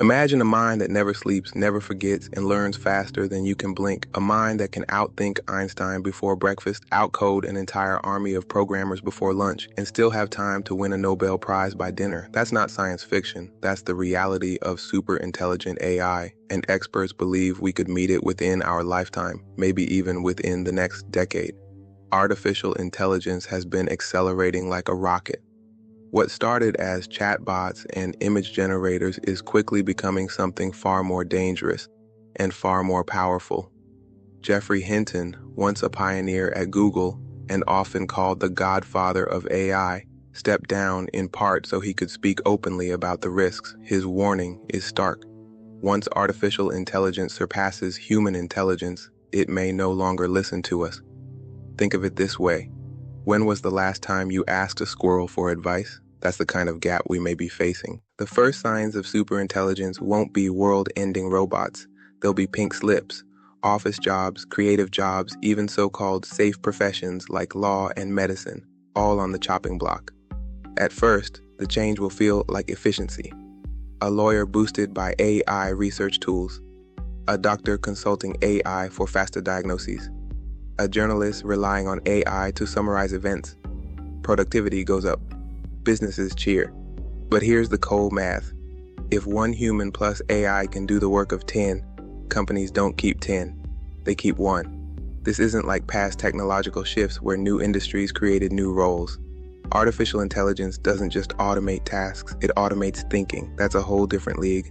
Imagine a mind that never sleeps, never forgets, and learns faster than you can blink. A mind that can outthink Einstein before breakfast, outcode an entire army of programmers before lunch, and still have time to win a Nobel Prize by dinner. That's not science fiction. That's the reality of superintelligent AI, and experts believe we could meet it within our lifetime, maybe even within the next decade. Artificial intelligence has been accelerating like a rocket. What started as chatbots and image generators is quickly becoming something far more dangerous and far more powerful. Geoffrey Hinton, once a pioneer at Google and often called the godfather of AI, stepped down in part so he could speak openly about the risks. His warning is stark. Once artificial intelligence surpasses human intelligence, it may no longer listen to us. Think of it this way. When was the last time you asked a squirrel for advice? That's the kind of gap we may be facing. The first signs of superintelligence won't be world-ending robots. They'll be pink slips, office jobs, creative jobs, even so-called safe professions like law and medicine, all on the chopping block. At first, the change will feel like efficiency. A lawyer boosted by AI research tools, a doctor consulting AI for faster diagnoses, a journalist relying on AI to summarize events. Productivity goes up. Businesses cheer. But here's the cold math. If one human plus AI can do the work of 10, companies don't keep 10. They keep 1. This isn't like past technological shifts where new industries created new roles. Artificial intelligence doesn't just automate tasks, it automates thinking. That's a whole different league.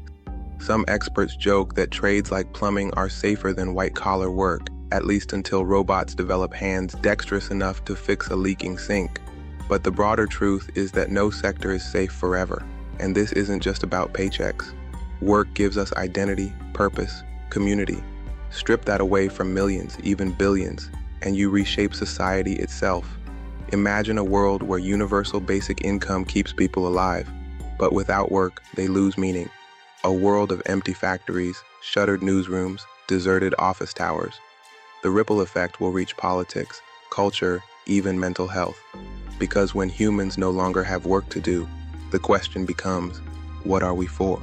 Some experts joke that trades like plumbing are safer than white-collar work, at least until robots develop hands dexterous enough to fix a leaking sink. But the broader truth is that no sector is safe forever, and this isn't just about paychecks. Work gives us identity, purpose, community. Strip that away from millions, even billions, and you reshape society itself. Imagine a world where universal basic income keeps people alive, but without work, they lose meaning. A world of empty factories, shuttered newsrooms, deserted office towers. The ripple effect will reach politics, culture, even mental health. Because when humans no longer have work to do, the question becomes, what are we for?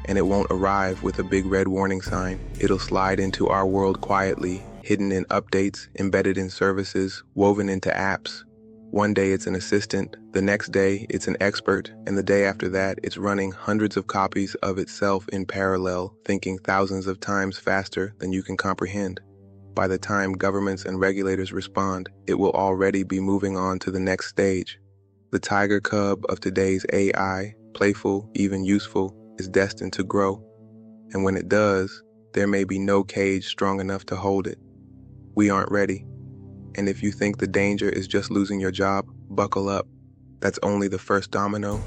And it won't arrive with a big red warning sign. It'll slide into our world quietly, hidden in updates, embedded in services, woven into apps. One day it's an assistant, the next day it's an expert, and the day after that it's running hundreds of copies of itself in parallel, thinking thousands of times faster than you can comprehend. By the time governments and regulators respond, it will already be moving on to the next stage. The tiger cub of today's AI, playful, even useful, is destined to grow. And when it does, there may be no cage strong enough to hold it. We aren't ready. And if you think the danger is just losing your job, buckle up. That's only the first domino.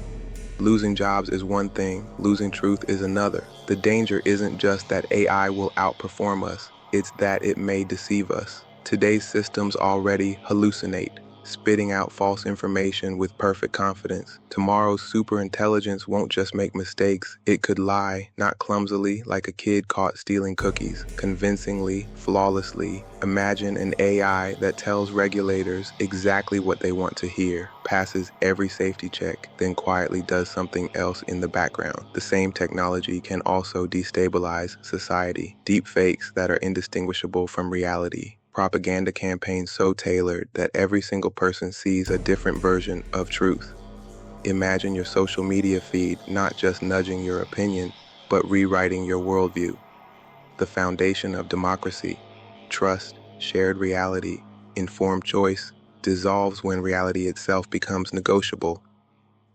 Losing jobs is one thing, losing truth is another. The danger isn't just that AI will outperform us. It's that it may deceive us. Today's systems already hallucinate, spitting out false information with perfect confidence. Tomorrow's superintelligence won't just make mistakes. It could lie, not clumsily like a kid caught stealing cookies, convincingly, flawlessly. Imagine an AI that tells regulators exactly what they want to hear, passes every safety check, then quietly does something else in the background. The same technology can also destabilize society. Deepfakes that are indistinguishable from reality. Propaganda campaigns so tailored that every single person sees a different version of truth. Imagine your social media feed not just nudging your opinion, but rewriting your worldview. The foundation of democracy, trust, shared reality, informed choice, dissolves when reality itself becomes negotiable.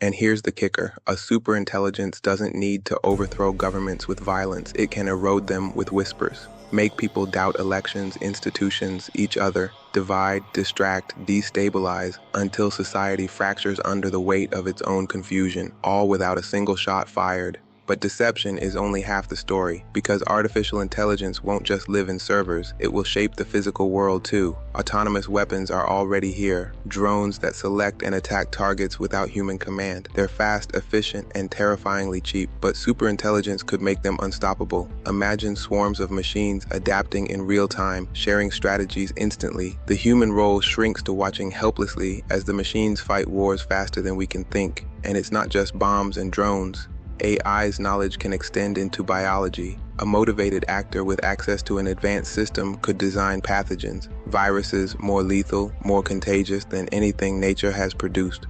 And here's the kicker, a superintelligence doesn't need to overthrow governments with violence, it can erode them with whispers. Make people doubt elections, institutions, each other, divide, distract, destabilize, until society fractures under the weight of its own confusion, all without a single shot fired. But deception is only half the story, because artificial intelligence won't just live in servers, it will shape the physical world too. Autonomous weapons are already here, drones that select and attack targets without human command. They're fast, efficient, and terrifyingly cheap, but superintelligence could make them unstoppable. Imagine swarms of machines adapting in real time, sharing strategies instantly. The human role shrinks to watching helplessly as the machines fight wars faster than we can think. And it's not just bombs and drones. AI's knowledge can extend into biology. A motivated actor with access to an advanced system could design pathogens, viruses more lethal, more contagious than anything nature has produced.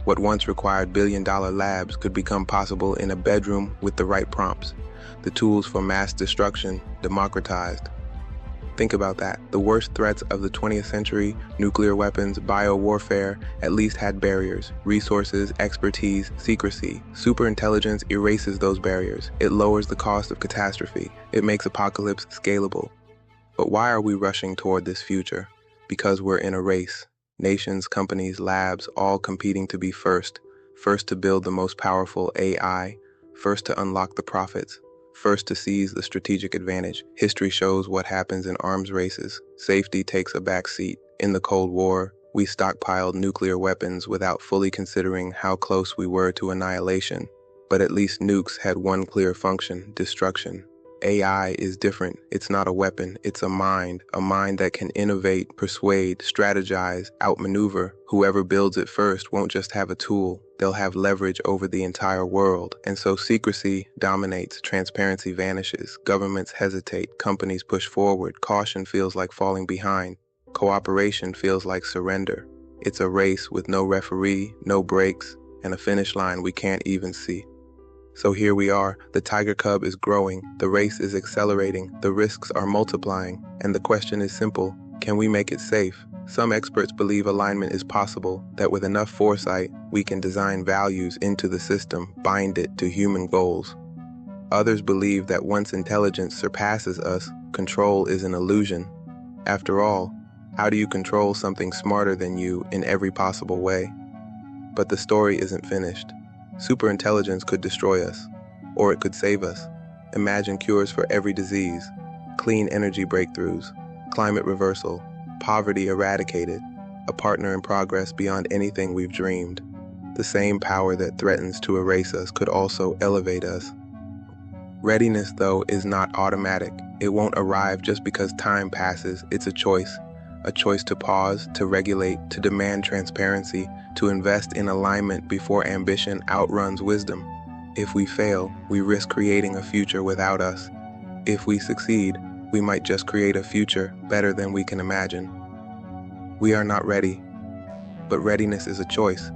What once required billion-dollar labs could become possible in a bedroom with the right prompts. The tools for mass destruction democratized. Think about that. The worst threats of the 20th century, nuclear weapons, biowarfare, at least had barriers: resources, expertise, secrecy. Superintelligence erases those barriers. It lowers the cost of catastrophe. It makes apocalypse scalable. But why are we rushing toward this future? Because we're in a race. Nations, companies, labs, all competing to be first. First to build the most powerful AI. First to unlock the profits. First to seize the strategic advantage. History shows what happens in arms races. Safety takes a back seat. In the Cold War, we stockpiled nuclear weapons without fully considering how close we were to annihilation. But at least nukes had one clear function: destruction. AI is different. It's not a weapon, it's a mind that can innovate, persuade, strategize, outmaneuver. Whoever builds it first won't just have a tool, they'll have leverage over the entire world. And so secrecy dominates, transparency vanishes, governments hesitate, companies push forward, caution feels like falling behind, cooperation feels like surrender. It's a race with no referee, no brakes, and a finish line we can't even see. So here we are, the tiger cub is growing, the race is accelerating, the risks are multiplying, and the question is simple: can we make it safe? Some experts believe alignment is possible, that with enough foresight, we can design values into the system, bind it to human goals. Others believe that once intelligence surpasses us, control is an illusion. After all, how do you control something smarter than you in every possible way? But the story isn't finished. Superintelligence could destroy us, or it could save us. Imagine cures for every disease, clean energy breakthroughs, climate reversal, poverty eradicated, a partner in progress beyond anything we've dreamed. The same power that threatens to erase us could also elevate us. Readiness, though, is not automatic. It won't arrive just because time passes. It's a choice to pause, to regulate, to demand transparency, to invest in alignment before ambition outruns wisdom. If we fail, we risk creating a future without us. If we succeed, we might just create a future better than we can imagine. We are not ready, but readiness is a choice.